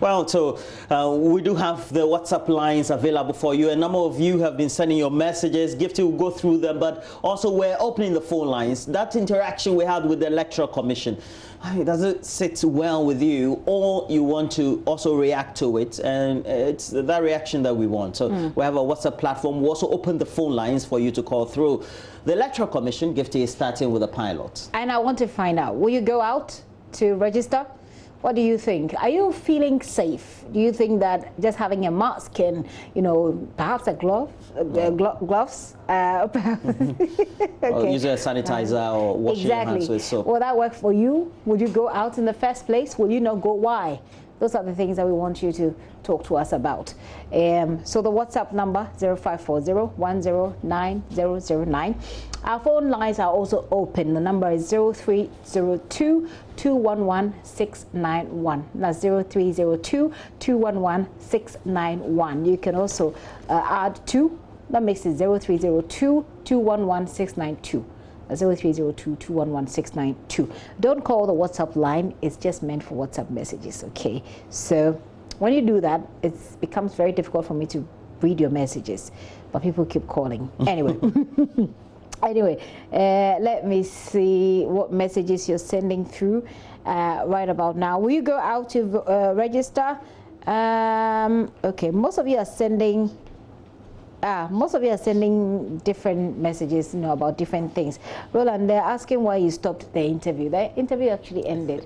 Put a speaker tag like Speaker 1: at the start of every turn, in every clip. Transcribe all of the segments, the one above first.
Speaker 1: Well, so we do have the WhatsApp lines available for you. A number of you have been sending your messages. Gifty will go through them, but also we're opening the phone lines. That interaction we had with the Electoral Commission, does it sit well with you, or you want to also react to it? And it's that reaction that we want. So we have a WhatsApp platform. We also open the phone lines for you to call through. The Electoral Commission, Gifty, is starting with a pilot. And I want to find out, will you go out to register? What do you think? Are you feeling safe? Do you think that just having a mask and, perhaps a gloves,
Speaker 2: or use a sanitizer or washing your hands with soap?
Speaker 1: Will that work for you? Would you go out in the first place? Will you not go? Why? Those are the things that we want you to talk to us about. So the WhatsApp number 0540-109-009. Our phone lines are also open. The number is 0302-211-691. That's 0302-211-691. You can also add 2. That makes it 0302-211-692. 0302-211-692. Don't call the WhatsApp line. It's just meant for WhatsApp messages, okay? So when you do that, it becomes very difficult for me to read your messages, but people keep calling. Anyway. Let me see what messages you're sending through right about now. Will you go out to register? Okay, most of you are sending different messages, about different things. Roland, they're asking why you stopped the interview. The interview actually ended.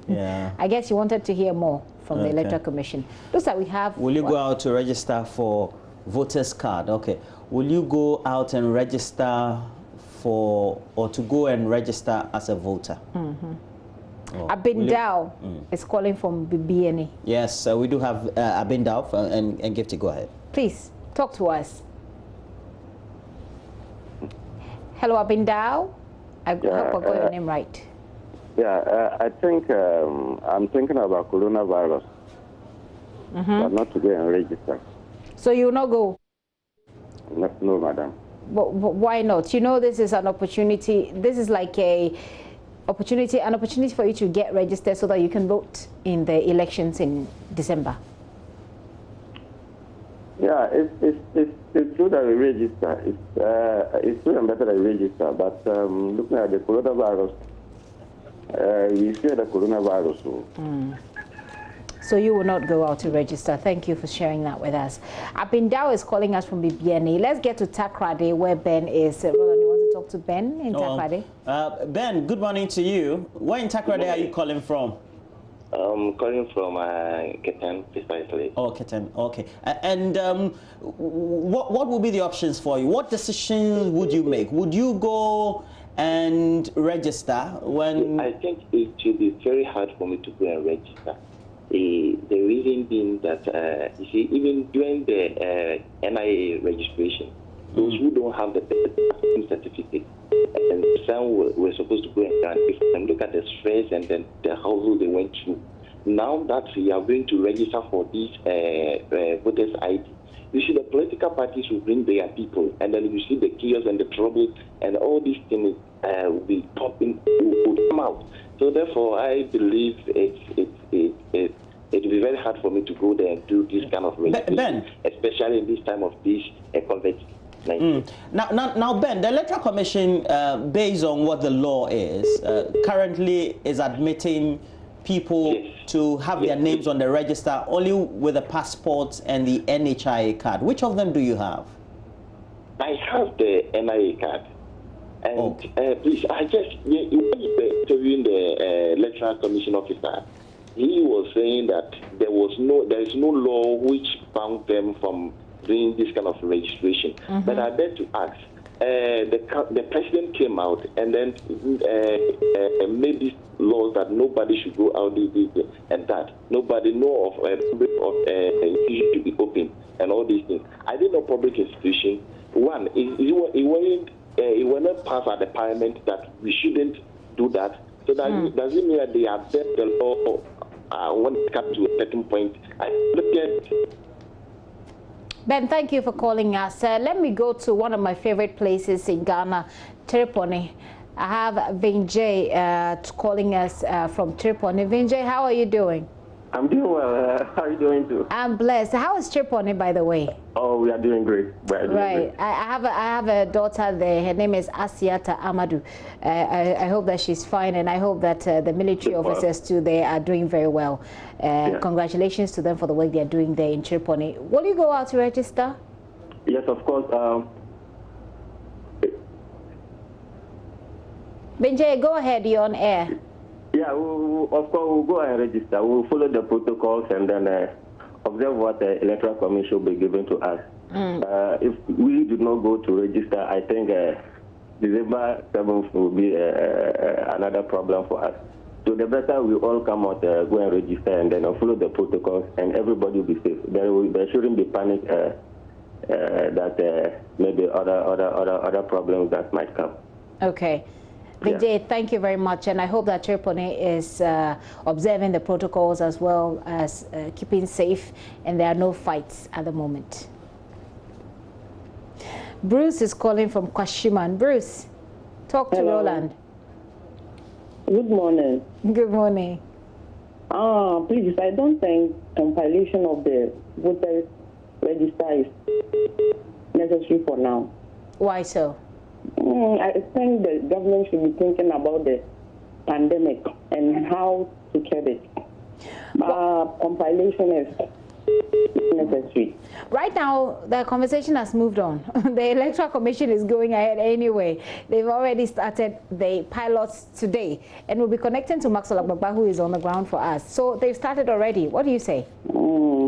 Speaker 2: Yeah.
Speaker 1: I guess you wanted to hear more from the Electoral Commission. Looks like we have.
Speaker 2: Will you go out to register for voters card? Okay. Will you go out and register or to go and register as a voter?
Speaker 1: Abindao is calling from BBNE.
Speaker 2: Yes, we do have Abindao, and Gifty, go ahead.
Speaker 1: Please, talk to us. Hello, Abindao. I hope I got your name right.
Speaker 3: Yeah, I think I'm thinking about coronavirus, but not to go and register.
Speaker 1: So you will not go?
Speaker 3: No, madam.
Speaker 1: But why not? This is an opportunity. This is like an opportunity for you to get registered so that you can vote in the elections in December.
Speaker 3: Yeah, it's true that we register. It's true and better that we register. But looking at the coronavirus, we fear the coronavirus.
Speaker 1: So you will not go out to register. Thank you for sharing that with us. Abindao is calling us from BBNE. Let's get to Takrade, where Ben is. Roland, you want to talk to Ben in Takrade?
Speaker 2: Ben, good morning to you. Where in Takrade are you calling from?
Speaker 4: Calling from Ketan, precisely.
Speaker 2: Oh, Ketan, okay. And what would be the options for you? What decisions would you make? Would you go and register when...
Speaker 4: I think it should be very hard for me to go and register. The reason being that, you see, even during the NIA registration, those who don't have the certificate, and some were supposed to go and look at the stress and then the household they went through. Now that we are going to register for this voters' ID, you see the political parties will bring their people, and then you see the chaos and the trouble, and all these things will be popping, will come out. So therefore, I believe it will be very hard for me to go there and do this kind of registration, especially in this time of this COVID-19.
Speaker 2: Now, Ben, the Electoral Commission, based on what the law is, currently is admitting people to have their names on the register only with the passport and the NHIA card. Which of them do you have?
Speaker 4: I have the NIA card. And please, I just, interviewing the Electoral Commission officer, he was saying that there is no law which bound them from doing this kind of registration. But I beg to ask, the president came out and then made these laws that nobody should go out and that nobody know of institution to be open and all these things. I didn't know public institution. One, it was not passed at the parliament that we shouldn't do that. So that does it mean that they have bent the law when it comes to a certain point? I look at.
Speaker 1: Ben, thank you for calling us. Let me go to one of my favorite places in Ghana, Tripoli. I have Vinjay calling us from Tripoli. Vinjay, how are you doing?
Speaker 3: I'm doing well. How are you doing too?
Speaker 2: I'm blessed. How is Trip on it, by the way?
Speaker 3: Oh, we are doing great.
Speaker 2: Right. I have a daughter there. Her name is Asiata Amadou. I hope that she's fine, and I hope that the military officers too, they are doing very well. Congratulations to them for the work they are doing there in Tripoli. Will you go out to register?
Speaker 3: Yes, of course.
Speaker 2: Benjay, go ahead. You're on air.
Speaker 3: Yeah, of course, we'll go and register. We'll follow the protocols and then observe what the Electoral Commission will be giving to us. If we do not go to register, I think December 7th will be another problem for us. So the better we all come out, go and register, and then follow the protocols, and everybody will be safe. There shouldn't be panic that maybe other problems that might come.
Speaker 2: Okay. Vijay, thank you very much, and I hope that Tripoli is observing the protocols as well as keeping safe, and there are no fights at the moment. Bruce is calling from Kwashiman. Bruce, talk to Roland.
Speaker 5: Good morning.
Speaker 2: Good morning.
Speaker 5: Please, I don't think compilation of the voter register is necessary for now.
Speaker 2: Why so?
Speaker 5: I think the government should be thinking about the pandemic and how to curb it. Compilation is necessary.
Speaker 2: Right now, the conversation has moved on. The Electoral Commission is going ahead anyway. They've already started the pilots today, and we'll be connecting to Maxwell Agbagba, who is on the ground for us. So they've started already. What do you say?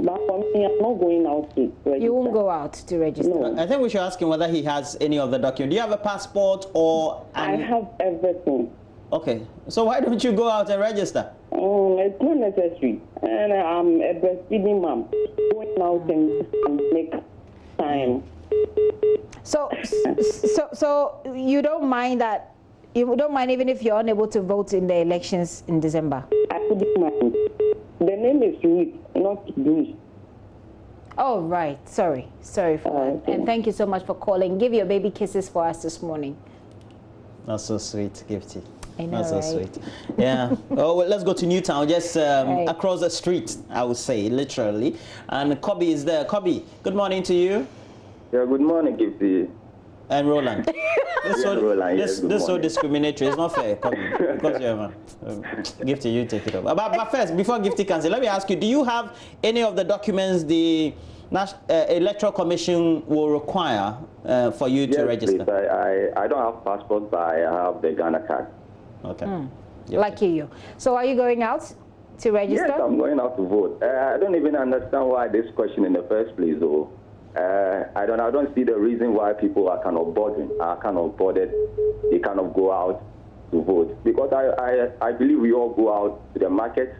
Speaker 5: But for me, I'm not going out to register.
Speaker 2: You won't go out to register?
Speaker 5: No.
Speaker 1: I think we should ask him whether he has any of the documents. Do you have a passport or...
Speaker 5: I have everything.
Speaker 1: Okay. So why don't you go out and register?
Speaker 5: It's not necessary. And I'm a breastfeeding mom. Going out and make time.
Speaker 2: So you don't mind that? You don't mind even if you're unable to vote in the elections in December?
Speaker 5: I wouldn't mind. The name is Ruth, not Bruce.
Speaker 2: Oh, right. Sorry for that. And thank you so much for calling. Give your baby kisses for us this morning.
Speaker 1: That's so sweet, Gifty.
Speaker 2: I know,
Speaker 1: that's so
Speaker 2: right?
Speaker 1: sweet. Yeah. Oh, well, let's go to Newtown, just across the street, I would say, literally. And Kobe is there. Kobe, good morning to you.
Speaker 3: Yeah, good morning, Gifty.
Speaker 1: And Roland. This so discriminatory. It's not fair, Kobe. Because you're Gifty, you take it over. But first, before Gifty can say, let me ask you, do you have any of the documents the Electoral Commission will require for you to register?
Speaker 3: Please. I don't have passport, but I have the Ghana card.
Speaker 1: Okay.
Speaker 2: Lucky you. So are you going out to register?
Speaker 3: Yes, I'm going out to vote. I don't even understand why this question in the first place, though. I don't see the reason why people are kind of bothered. They kind of go out to vote, because I believe we all go out to the market.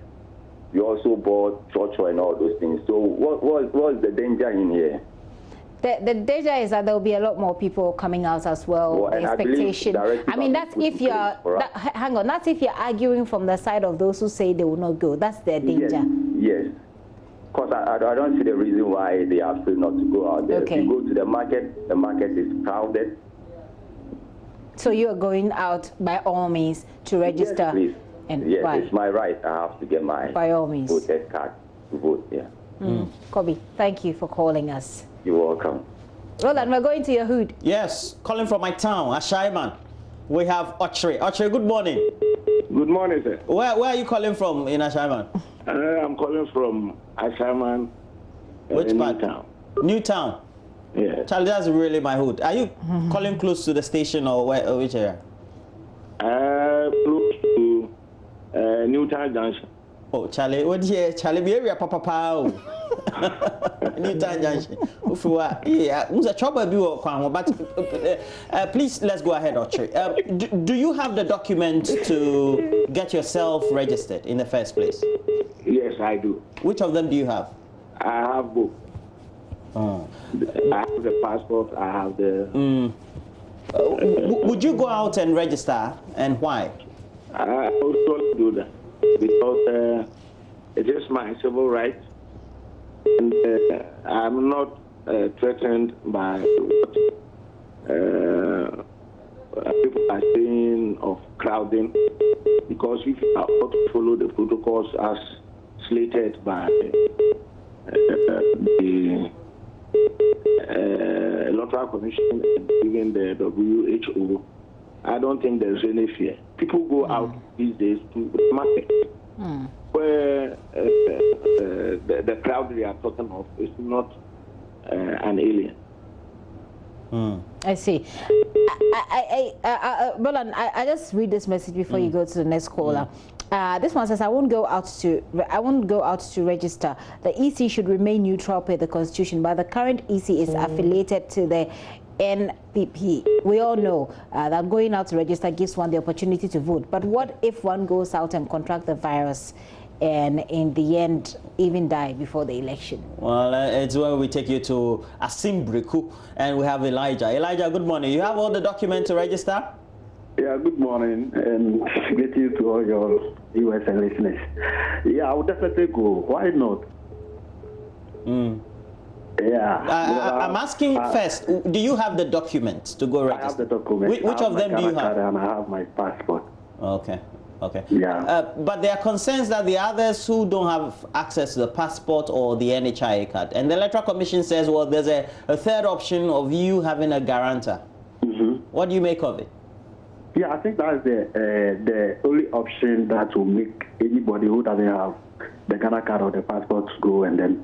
Speaker 3: We also bought church and all those things. So what's the danger in here?
Speaker 2: The danger is that there will be a lot more people coming out as well. The expectation. I mean, that's if you're. Hang on. That's if you're arguing from the side of those who say they will not go. That's their danger.
Speaker 3: Yes. Because I don't see the reason why they are free not to go out there.
Speaker 2: Okay.
Speaker 3: If you go to the market is crowded.
Speaker 2: So you are going out by all means to register.
Speaker 3: Yes, please.
Speaker 2: And
Speaker 3: yes,
Speaker 2: why?
Speaker 3: It's my right. I have to get my
Speaker 2: by all means
Speaker 3: voter card to vote. Yeah.
Speaker 2: Kobe, thank you for calling us.
Speaker 3: You're welcome.
Speaker 2: Roland, we're going to your hood.
Speaker 1: Yes, calling from my town, Ashaiman. We have Ochre. Ochre, good morning.
Speaker 6: Good morning, sir.
Speaker 1: Where are you calling from in Ashaiman?
Speaker 6: I'm calling from Ashaiman.
Speaker 1: Which part?
Speaker 6: Newtown.
Speaker 1: Newtown.
Speaker 6: Yeah.
Speaker 1: Charlie, that's really my hood. Are you calling close to the station or which area?
Speaker 6: Close to Newtown Junction.
Speaker 1: Oh, Charlie, what here? Charlie, be area papa pao. Newtown Junction. Yeah, a trouble but please let's go ahead, Ochre. Do you have the document to get yourself registered in the first place?
Speaker 6: Yes, I do.
Speaker 1: Which of them do you have?
Speaker 6: I have both. I have the passport. I have the.
Speaker 1: Would you go out and register, and why?
Speaker 6: I also do that because it is my civil right, and I'm not threatened by what people are saying of crowding, because if you are not to follow the protocols as slated by the Electoral Commission and even the WHO, I don't think there's any fear. People go out these days to the market where the crowd they are talking of is not an alien.
Speaker 2: I see. Bolan, I just read this message before you go to the next caller. This one says, I won't go out to register. The EC should remain neutral per the Constitution, but the current EC is affiliated to the NPP. We all know that going out to register gives one the opportunity to vote. But what if one goes out and contract the virus and in the end even die before the election? Well, it's where we take you to Asimbriku, and we have Elijah. Elijah, good morning. You have all the documents to register?
Speaker 7: Yeah, good morning, and greetings to all your viewers and listeners. Yeah, I would definitely go. Why not? Yeah.
Speaker 1: I'm asking first, do you have the documents to go register?
Speaker 7: I have the documents.
Speaker 1: Which of them do you have?
Speaker 7: And I have my passport.
Speaker 1: Okay. Okay.
Speaker 7: Yeah.
Speaker 1: But there are concerns that the others who don't have access to the passport or the NHIA card. And the Electoral Commission says, well, there's a third option of you having a guarantor. What do you make of it?
Speaker 7: Yeah, I think that's the only option that will make anybody who doesn't have the Ghana card or the passport to go and then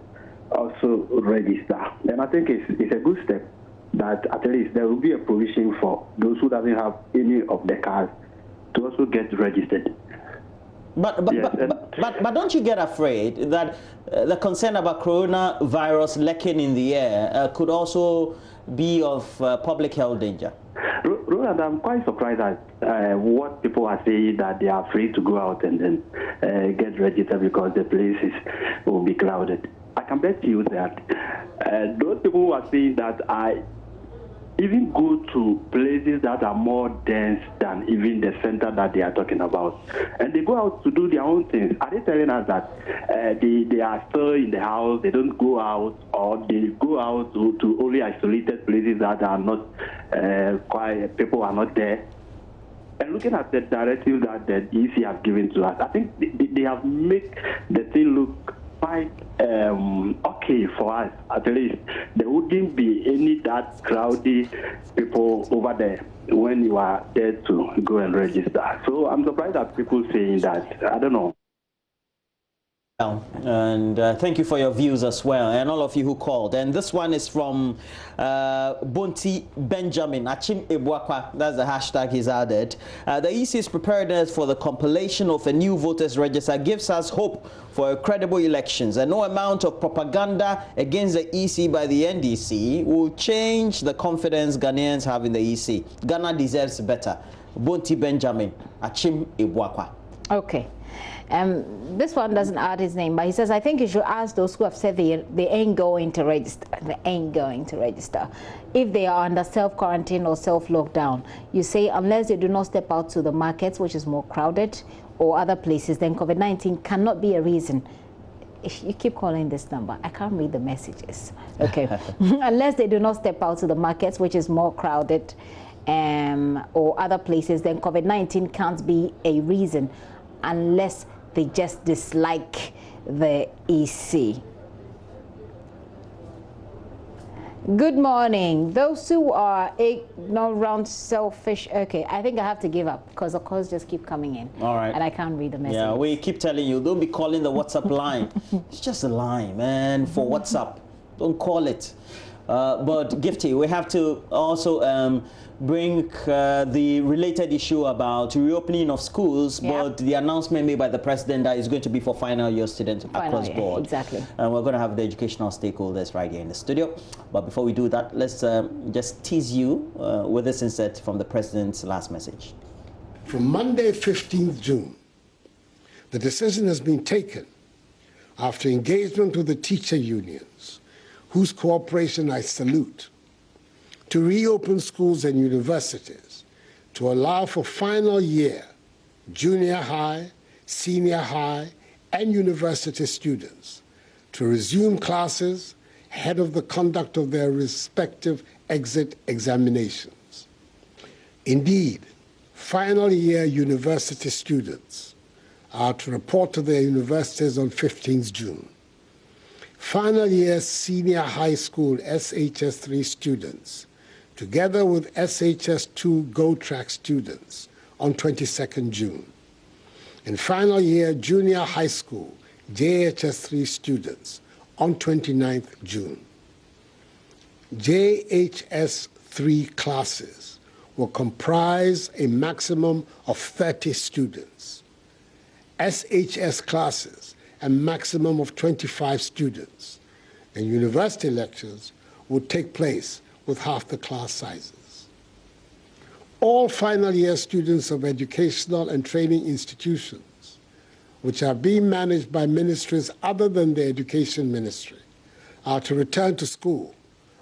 Speaker 7: also register. And I think it's a good step that at least there will be a provision for those who doesn't have any of the cards to also get registered.
Speaker 1: But don't you get afraid that the concern about coronavirus lurking in the air could also be of public health danger?
Speaker 7: Roland, I'm quite surprised at what people are saying, that they are free to go out and then get registered because the places will be crowded. I can bet you that those people who are saying that I even go to places that are more dense than even the center that they are talking about. And they go out to do their own things. Are they telling us that they are still in the house, they don't go out, or they go out to only isolated places that are not quiet, people are not there? And looking at the directive that the EC have given to us, I think they have made the thing look quite okay for us. At least there wouldn't be any that crowdy people over there when you are there to go and register. So I'm surprised at people saying that. I don't know.
Speaker 1: And thank you for your views as well, and all of you who called. And this one is from Bonti Benjamin Achim Ebuakwa. That's the hashtag he's added. The EC's preparedness for the compilation of a new voters register gives us hope for credible elections, and no amount of propaganda against the EC by the NDC will change the confidence Ghanaians have in the EC. Ghana deserves better. Bonti Benjamin Achim Ebuakwa. Okay. This one doesn't add his name, but he says, I think you should ask those who have said they ain't going to register. They ain't going to register. If they are under self-quarantine or self-lockdown, you say unless they do not step out to the markets, which is more crowded, or other places, then COVID-19 cannot be a reason. If you keep calling this number, I can't read the messages. Okay. Unless they do not step out to the markets, which is more crowded, or other places, then COVID-19 can't be a reason unless they just dislike the EC. Good morning. Those who are ignorant, selfish. Okay, I think I have to give up because the calls just keep coming in. All right. And I can't read the message. Yeah, we keep telling you, don't be calling the WhatsApp line. It's just a line, man, for WhatsApp. Don't call it. But Gifty, we have to also bring the related issue about reopening of schools, but the announcement made by the president that is going to be for final year students across board. Exactly. And we're going to have the educational stakeholders right here in the studio. But before we do that, let's just tease you with this insert from the president's last message.
Speaker 8: From Monday, 15th June, the decision has been taken after engagement with the teacher unions, whose cooperation I salute, to reopen schools and universities to allow for final year, junior high, senior high, and university students to resume classes ahead of the conduct of their respective exit examinations. Indeed, final year university students are to report to their universities on 15th June. Final year senior high school SHS3 students, together with SHS2 Go Track students, on 22nd June. And final year junior high school JHS3 students on 29th June. JHS3 classes will comprise a maximum of 30 students. SHS classes a maximum of 25 students, and university lectures will take place with half the class sizes. All final year students of educational and training institutions, which are being managed by ministries other than the Education Ministry, are to return to school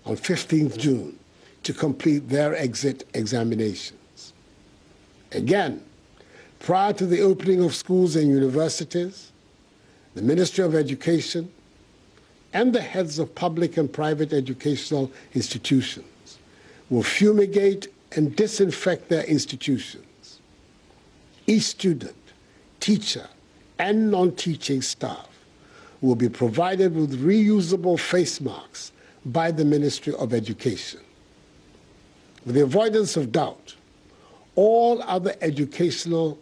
Speaker 8: on 15th June to complete their exit examinations. Again, prior to the opening of schools and universities, the Ministry of Education and the heads of public and private educational institutions will fumigate and disinfect their institutions. Each student, teacher, and non-teaching staff will be provided with reusable face masks by the Ministry of Education. With the avoidance of doubt, all other educational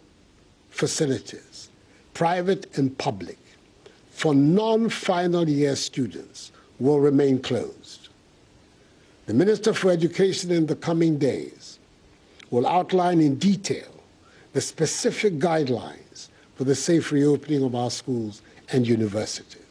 Speaker 8: facilities, private and public, for non-final year students will remain closed. The Minister for Education in the coming days will outline in detail the specific guidelines for the safe reopening of our schools and universities.